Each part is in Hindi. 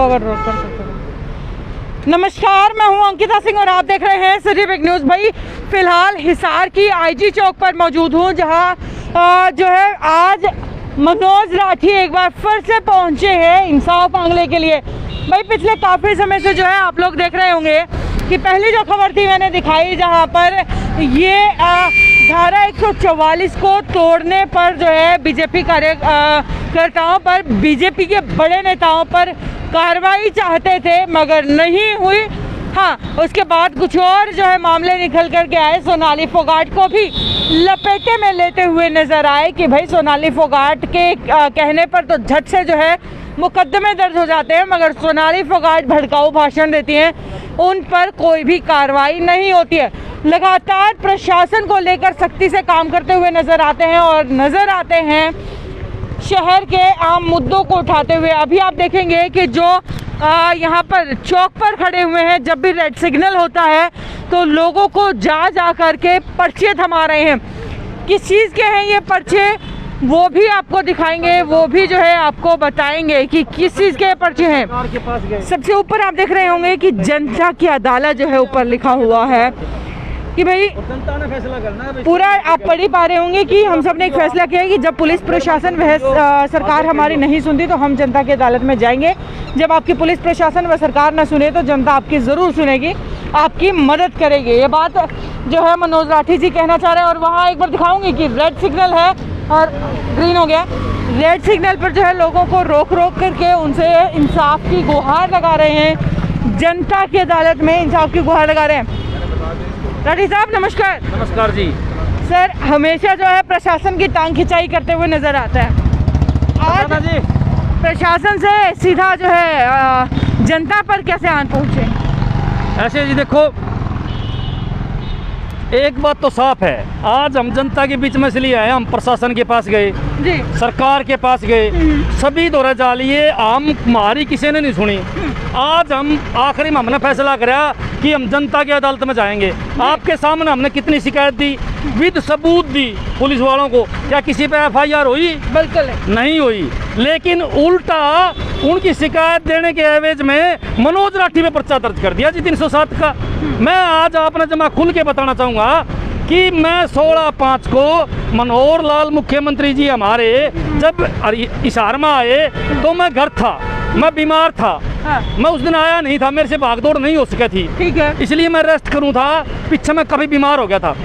अगर कर सकते हो। नमस्कार, मैं हूं अंकिता सिंह और आप देख रहे हैं सिटी बिग न्यूज़। भाई फिलहाल हिसार की आईजी चौक पर मौजूद हूं, जहां जो है आज मनोज राठी एक बार फिर से पहुंचे हैं इंसाफ मांगने के लिए। भाई पिछले काफ़ी समय से जो है आप लोग देख रहे होंगे कि पहली जो खबर थी मैंने दिखाई, जहां पर ये धारा 144 को तोड़ने पर जो है बीजेपी कार्यकर्ताओं पर, बीजेपी के बड़े नेताओं पर कार्रवाई चाहते थे मगर नहीं हुई। हाँ, उसके बाद कुछ और जो है मामले निकल कर के आए। सोनाली फोगाट को भी लपेटे में लेते हुए नजर आए कि भाई सोनाली फोगाट के कहने पर तो झट से जो है मुकदमे दर्ज हो जाते हैं, मगर सोनाली फोगाट भड़काऊ भाषण देती हैं, उन पर कोई भी कार्रवाई नहीं होती है। लगातार प्रशासन को लेकर सख्ती से काम करते हुए नजर आते हैं और नजर आते हैं शहर के आम मुद्दों को उठाते हुए। अभी आप देखेंगे कि जो यहाँ पर चौक पर खड़े हुए हैं, जब भी रेड सिग्नल होता है तो लोगों को जा करके पर्चे थमा रहे हैं। किस चीज़ के हैं ये पर्चे, वो भी आपको दिखाएंगे, वो भी जो है आपको बताएंगे कि किस चीज़ के पर्चे हैं। सबसे ऊपर आप देख रहे होंगे कि जनता की अदालत जो है ऊपर लिखा हुआ है कि भाई जनता ने फैसला करना है। पूरा आप पढ़ ही पा रहे होंगे कि हम सब ने एक फैसला किया है कि जब पुलिस प्रशासन व सरकार हमारी नहीं सुनती तो हम जनता की अदालत में जाएंगे। जब आपकी पुलिस प्रशासन व सरकार न सुने तो जनता आपकी ज़रूर सुनेगी, आपकी मदद करेगी। ये बात जो है मनोज राठी जी कहना चाह रहे हैं। और वहाँ एक बार दिखाऊंगी कि रेड सिग्नल है और ग्रीन हो गया। रेड सिग्नल पर जो है लोगों को रोक करके उनसे इंसाफ की गुहार लगा रहे हैं, जनता की अदालत में इंसाफ की गुहार लगा रहे हैं। राठी साहब नमस्कार। नमस्कार जी। सर, हमेशा जो है प्रशासन की टांग खिंचाई करते हुए नजर आता है, आज जी प्रशासन से सीधा जो है जनता पर कैसे आन पहुंचे? ऐसे जी देखो, एक बात तो साफ है, आज हम जनता के बीच में इसलिए आए, हम प्रशासन के पास गए जी, सरकार के पास गए, सभी दौरे जा लिए, हम हमारी किसी ने नहीं सुनी। आज हम आखिरी में हमने फैसला करा कि हम जनता की अदालत में जाएंगे। आपके सामने हमने कितनी शिकायत दी, विद सबूत दी पुलिस वालों को। क्या किसी पे FIR हुई? बिल्कुल नहीं हुई। लेकिन उल्टा उनकी शिकायत देने के एवज में मनोज राठी पे पर्चा दर्ज कर दिया जी 307 का। मैं आज आपने जमा खुल के बताना चाहूँगा कि मैं 16/5 को मनोहर लाल मुख्यमंत्री जी हमारे जब हिसार में आए तो मैं घर था, मैं बीमार था। हाँ। मैं उस दिन आया नहीं था, मेरे से भागदौड़ नहीं हो सकी थी, ठीक है, इसलिए मैं रेस्ट करूं था, पीछे मैं कभी बीमार हो गया था।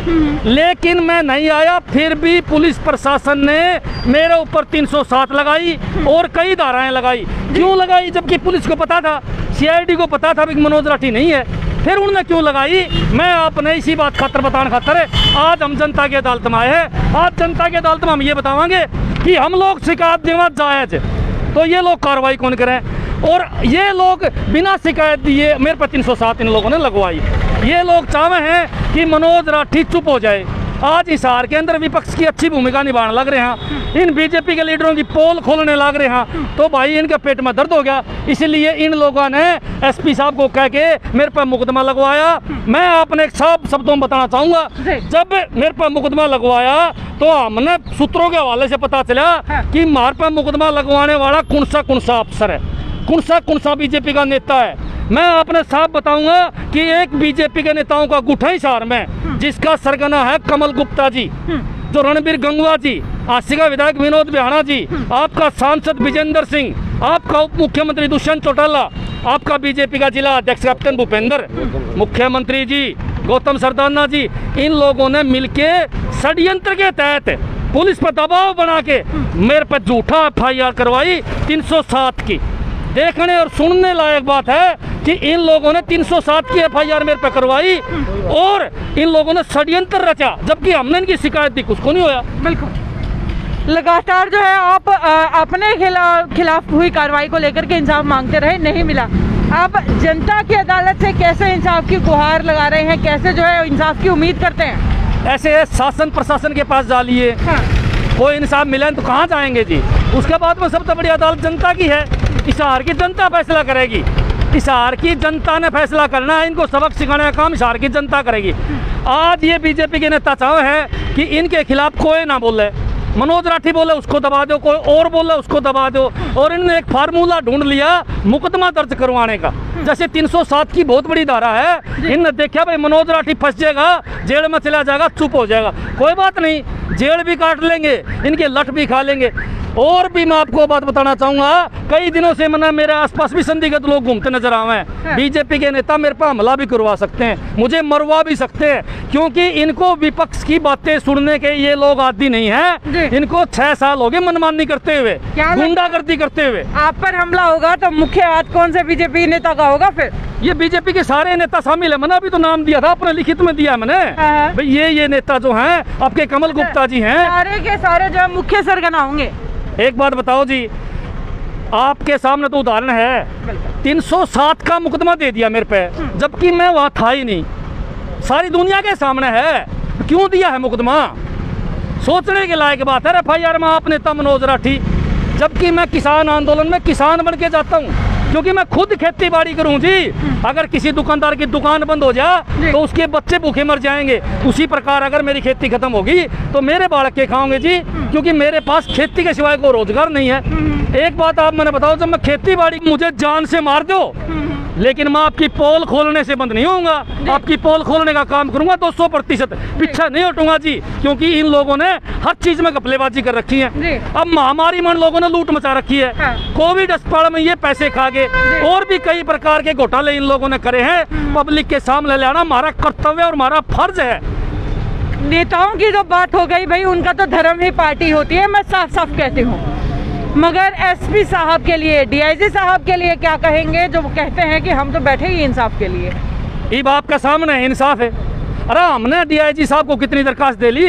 लेकिन मैं नहीं आया, फिर भी पुलिस प्रशासन ने मेरे ऊपर 307 लगाई और कई धाराएं लगाई। क्यों लगाई? जबकि पुलिस को पता था, CID को पता था कि मनोज राठी नहीं है, फिर उन्होंने क्यों लगाई? मैं आपने इसी बात खातर बताने खातर आज हम जनता की अदालत में आए हैं। आज जनता की अदालत में हम ये बतावांगे कि हम लोग शिकायत देना जायज तो ये लोग कार्रवाई कौन करें, और ये लोग बिना शिकायत दिए मेरे पर 307 इन लोगों ने लगवाई। ये लोग चाहते हैं कि मनोज राठी चुप हो जाए। आज हिसार के अंदर विपक्ष की अच्छी भूमिका निभाने लग रहे हैं, इन बीजेपी के लीडरों की पोल खोलने लग रहे हैं, तो भाई इनके पेट में दर्द हो गया। इसलिए इन लोगों ने SP साहब को कह के मेरे पर मुकदमा लगवाया। मैं आपने एक साफ शब्दों में बताना चाहूँगा, जब मेरे पर मुकदमा लगवाया तो हमने सूत्रों के हवाले से पता चला कि हमारे पर मुकदमा लगवाने वाला कौन सा अफसर है, कौन सा बीजेपी का नेता है। मैं आपने साफ बताऊंगा कि एक बीजेपी के नेताओं का गुट है हिसार में, जिसका सरगना है कमल गुप्ता जी, जो रणबीर गंगवा जी, आसिका विधायक विनोद बिहाना जी, आपका सांसद विजेंद्र सिंह, आपका उप मुख्यमंत्री दुष्यंत चौटाला, आपका बीजेपी का जिला अध्यक्ष कैप्टन भूपेंद्र, मुख्यमंत्री जी गौतम सरदाना जी, इन लोगों ने मिलके षड्यंत्र के तहत पुलिस पर दबाव बना के मेरे पर झूठा FIR करवाई 307 की। देखने और सुनने लायक बात है कि इन लोगों ने 307 की FIR मेरे पे करवाई और इन लोगों ने षड्यंत्र रचा, जबकि हमने इनकी शिकायत दी, कुछ को नहीं होया। बिल्कुल लगातार जो है आप अपने खिलाफ हुई कार्रवाई को लेकर के इंसाफ मांगते रहे, नहीं मिला। आप जनता की अदालत से कैसे इंसाफ की गुहार लगा रहे हैं, कैसे जो है इंसाफ की उम्मीद करते हैं? ऐसे शासन प्रशासन के पास जा लिए, हाँ। कोई इंसाफ मिले तो कहाँ जाएंगे जी। उसके बाद में सबसे बड़ी अदालत जनता की है, हिसार की जनता फैसला करेगी। हिसार की जनता ने फैसला करना है, इनको सबक सिखाने का काम हिसार की जनता करेगी। आज ये बीजेपी के नेता चाहे हैं कि इनके खिलाफ कोई ना बोले, मनोज राठी बोले उसको दबा दो, कोई और बोले उसको दबा दो, और इन्होंने एक फार्मूला ढूंढ लिया मुकदमा दर्ज करवाने का। जैसे 307 की बहुत बड़ी धारा है, इन्होंने देखा भाई मनोज राठी फंस जाएगा, जेल में चला जाएगा, चुप हो जाएगा, कोई बात नहीं, जेल भी काट लेंगे, इनके लठ भी खा लेंगे। और भी मैं आपको बात बताना चाहूँगा, कई दिनों से मैंने मेरे आसपास भी संदिग्ध लोग घूमते नजर आए हैं। बीजेपी के नेता मेरे पर हमला भी करवा सकते हैं, मुझे मरवा भी सकते हैं, क्योंकि इनको विपक्ष की बातें सुनने के ये लोग आदी नहीं है। इनको 6 साल हो गए मनमानी करते हुए, गुंडागर्दी करते हुए। आप पर हमला होगा तो मुख्य हाथ कौन से बीजेपी नेता का होगा? फिर ये बीजेपी के सारे नेता शामिल है। मैंने अभी तो नाम दिया था, अपने लिखित में दिया मैंने भाई, ये नेता जो हैं आपके कमल गुप्ता जी हैं, सारे के सारे जो मुख्य सरगना होंगे। एक बात बताओ जी, आपके सामने तो उदाहरण है, 307 का मुकदमा दे दिया मेरे पे, जबकि मैं वहाँ था ही नहीं, सारी दुनिया के सामने है, क्यों दिया है मुकदमा? सोचने के लायक बात है। FIR में आप नेता मनोज राठी, जबकि मैं किसान आंदोलन में किसान बन के जाता हूँ, क्योंकि मैं खुद खेती बाड़ी करूँ जी। अगर किसी दुकानदार की दुकान बंद हो जाए तो उसके बच्चे भूखे मर जाएंगे, उसी प्रकार अगर मेरी खेती खत्म होगी तो मेरे बालक के खाओगे जी, क्योंकि मेरे पास खेती के सिवाय कोई रोजगार नहीं है। एक बात आप मैंने बताओ, जब मैं खेती बाड़ी मुझे जान से मार दो, लेकिन मैं आपकी पोल खोलने से बंद नहीं होऊंगा, आपकी पोल खोलने का काम करूंगा 200%, पीछे नहीं हटूंगा जी, क्योंकि इन लोगों ने हर चीज में घपलेबाजी कर रखी है। अब महामारी में इन लोगों ने लूट मचा रखी है, कोविड अस्पताल में ये पैसे खा गए, और भी कई प्रकार के घोटाले इन लोगों ने करे हैं। पब्लिक के सामने लाना हमारा कर्तव्य और हमारा फर्ज है। नेताओं की जो बात हो गई भाई, उनका तो धर्म ही पार्टी होती है, मैं साफ साफ कहती हूँ, मगर SP साहब के लिए, DIG साहब के लिए क्या कहेंगे, जो कहते हैं कि हम तो बैठे ही इंसाफ के लिए? ये बाप का सामने इंसाफ है। अरे हमने DIG साहब को कितनी दरखास्त दे ली,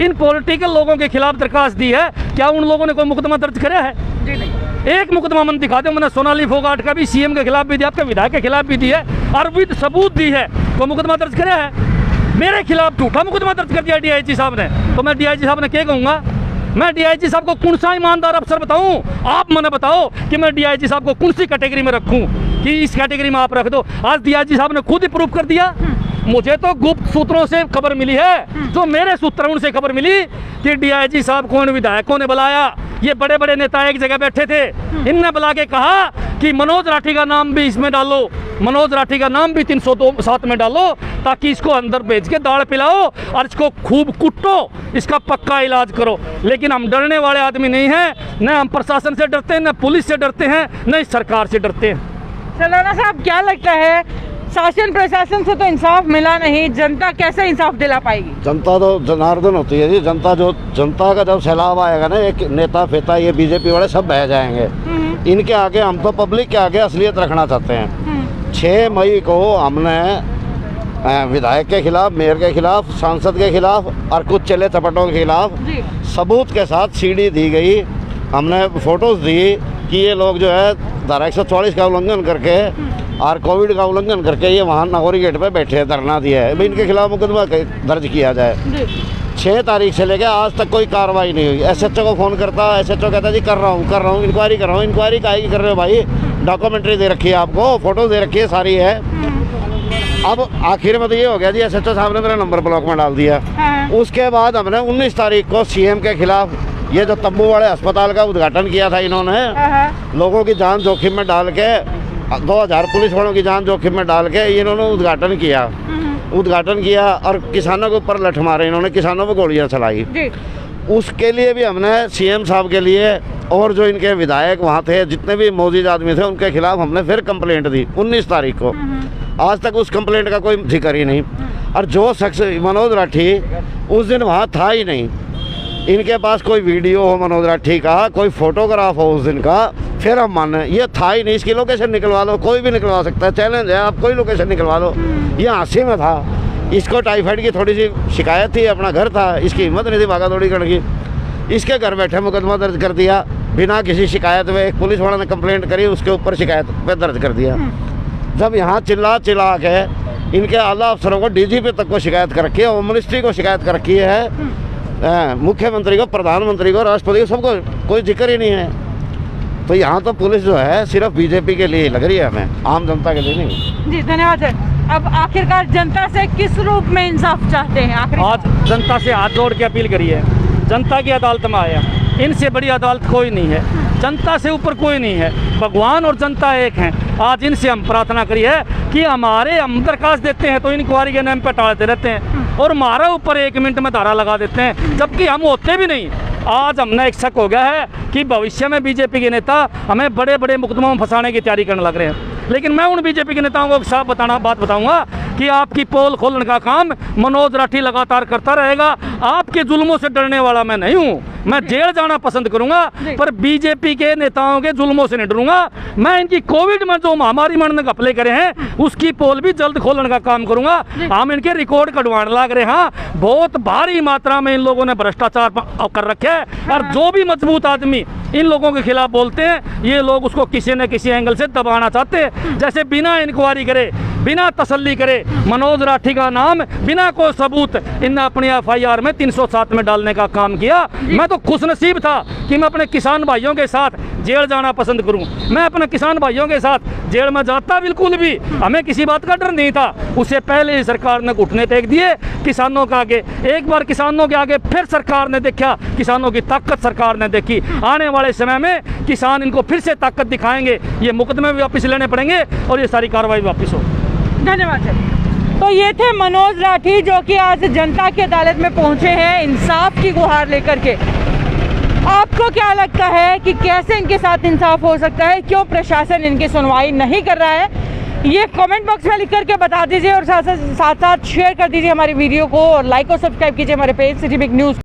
इन पॉलिटिकल लोगों के खिलाफ दरखास्त दी है, क्या उन लोगों ने कोई मुकदमा दर्ज कराया है? जी नहीं। एक मुकदमा मन दिखा दो, मैंने सोनाली फोगाट का भी CM के खिलाफ भी दिया, आपके विधायक के खिलाफ भी दी है, और विद सबूत दी है, कोई मुकदमा दर्ज कराया है? मेरे खिलाफ झूठा मुकदमा दर्ज कर दिया DIG साहब ने, तो मैं DIG साहब ने क्या कहूँगा? मैं DIG साहब को कौन सा ईमानदार अफसर बताऊं? आप मैंने बताओ कि मैं DIG साहब को कौन सी कैटेगरी में रखूं कि इस कैटेगरी में आप रख दो। आज DIG साहब ने खुद ही प्रूफ कर दिया। मुझे तो गुप्त सूत्रों से खबर मिली है, जो मेरे सूत्रों से खबर मिली कि DIG साहब को विधायकों ने बुलाया, ये बड़े बड़े नेता एक जगह बैठे थे, इनने बुला के कहा कि मनोज राठी का नाम भी इसमें डालो, मनोज राठी का नाम भी 307 में डालो, ताकि इसको अंदर भेज के दाल पिलाओ और इसको खूब कुटो, इसका पक्का इलाज करो। लेकिन हम डरने वाले आदमी नहीं हैं, न हम प्रशासन से डरते हैं, न पुलिस से डरते हैं, न इस सरकार से डरते हैं। सलाना साहब, क्या लगता है, शासन प्रशासन से तो इंसाफ मिला नहीं, जनता कैसे इंसाफ दिला पाएगी? जनता तो जनार्दन होती है जी, जनता का जब सैलाब आएगा ना, एक नेता फेता ये बीजेपी वाले सब बह जाएंगे। इनके आगे हम तो पब्लिक के आगे असलियत रखना चाहते हैं। 6 मई को हमने विधायक के खिलाफ, मेयर के खिलाफ, सांसद के खिलाफ और कुछ चले चपटों के खिलाफ सबूत के साथ CD दी गई। हमने फोटोज दी कि ये लोग जो है धारा 144 का उल्लंघन करके और कोविड का उल्लंघन करके ये वहाँ नागौरी गेट पे बैठे धरना दिया है, इनके खिलाफ मुकदमा दर्ज किया जाए। 6 तारीख से लेकर आज तक कोई कार्रवाई नहीं हुई। SHO को फ़ोन करता, SHO कहता जी कर रहा हूँ, इंक्वायरी कर रहा हूँ। इंक्वायरी काहे की कर रहे हो भाई? डॉक्यूमेंट्री दे रखी है आपको, फोटो दे रखी है, सारी है। अब आखिर में तो ये हो गया जी, SHO साहब ने मेरा नंबर ब्लॉक में डाल दिया। उसके बाद हमने 19 तारीख को CM के खिलाफ ये जो तंबू वाले अस्पताल का उद्घाटन किया था, इन्होंने लोगों की जान जोखिम में डाल के, 2000 पुलिस वालों की जान जोखिम में डाल के इन्होंने उद्घाटन किया और किसानों के ऊपर लठ मारे, इन्होंने किसानों पर गोलियां चलाई। उसके लिए भी हमने CM साहब के लिए और जो इनके विधायक वहाँ थे, जितने भी मौजूद आदमी थे, उनके खिलाफ हमने फिर कंप्लेंट दी 19 तारीख को। आज तक उस कंप्लेंट का कोई जिक्र ही नहीं। और जो शख्स मनोज राठी उस दिन वहाँ था ही नहीं, इनके पास कोई वीडियो हो मनोज राठी का, कोई फोटोग्राफ हो उस दिन का, फिर हम माने। ये था ही नहीं, इसकी लोकेशन निकलवा लो, कोई भी निकलवा सकता है, चैलेंज है, आप कोई लोकेशन निकलवा लो। ये हाँसी में था, इसको टाइफाइड की थोड़ी सी शिकायत थी, अपना घर था, इसकी हिम्मत नहीं थी भागा दौड़ी करने की, इसके घर बैठे मुकदमा दर्ज कर दिया बिना किसी शिकायत में। एक पुलिस वाला ने कंप्लेंट करी, उसके ऊपर शिकायत पे दर्ज कर दिया। जब यहाँ चिल्ला के इनके आला अफसरों को, DGP तक को शिकायत कर रखी है, होम मिनिस्ट्री को शिकायत कर रखी है, मुख्यमंत्री को, प्रधानमंत्री को, राष्ट्रपति को, सबको कोई जिक्र ही नहीं है। तो यहाँ तो पुलिस जो है सिर्फ बीजेपी के लिए लग रही है, हमें आम जनता के लिए नहीं। जी धन्यवाद सर। अब आखिरकार जनता से किस रूप में इंसाफ चाहते हैं? आज जनता से हाथ जोड़ के अपील करी है, जनता की अदालत में आया। इनसे बड़ी अदालत कोई नहीं है, जनता से ऊपर कोई नहीं है, भगवान और जनता एक हैं। आज इनसे हम प्रार्थना करी है कि हम दरखास्त देते हैं तो इंक्वायरी के नाम पर टालते रहते हैं और हमारा ऊपर 1 मिनट में धारा लगा देते हैं, जबकि हम होते भी नहीं। आज हमने एक शक हो गया है कि भविष्य में बीजेपी के नेता हमें बड़े बड़े मुकदमों में फंसाने की तैयारी करने लग रहे हैं। लेकिन मैं उन बीजेपी के नेताओं को साफ बात बताऊंगा कि आपकी पोल खोलने का काम मनोज राठी लगातार करता रहेगा। आपके जुल्मों से डरने वाला मैं नहीं हूँ, मैं जेल जाना पसंद करूंगा, पर बीजेपी के नेताओं के जुल्मों से नहीं डरूंगा। मैं इनकी कोविड में जो महामारी में घपले करे हैं उसकी पोल भी जल्द खोलने का काम करूंगा। हम इनके रिकॉर्ड कटवाने लग रहे हैं। बहुत भारी मात्रा में इन लोगों ने भ्रष्टाचार कर रखा है और जो भी मजबूत आदमी इन लोगों के खिलाफ बोलते हैं ये लोग उसको किसी न किसी एंगल से दबाना चाहते हैं। जैसे बिना इंक्वायरी करे, बिना तसल्ली करे मनोज राठी का नाम बिना कोई सबूत इनने अपनी FIR में 307 में डालने का काम किया। मैं तो खुशनसीब था कि मैं अपने किसान भाइयों के साथ जेल जाना पसंद करूं। मैं अपने किसान भाइयों के साथ जेल में जाता बिल्कुल भी, हमें किसी बात का डर नहीं था। उससे पहले ही सरकार ने घुटने टेक दिए किसानों के आगे। एक बार किसानों के आगे फिर सरकार ने देखा, किसानों की ताकत सरकार ने देखी। आने वाले समय में किसान इनको फिर से ताकत दिखाएंगे, ये मुकदमे भी वापस लेने पड़ेंगे और ये सारी कार्रवाई वापस हो। धन्यवाद सर। तो ये थे मनोज राठी जो कि आज जनता की अदालत में पहुंचे हैं इंसाफ की गुहार लेकर के। आपको क्या लगता है कि कैसे इनके साथ इंसाफ हो सकता है, क्यों प्रशासन इनकी सुनवाई नहीं कर रहा है, ये कमेंट बॉक्स में लिख करके बता दीजिए और साथ साथ शेयर कर दीजिए हमारी वीडियो को और लाइक और सब्सक्राइब कीजिए हमारे पेज सिटी बिग न्यूज़।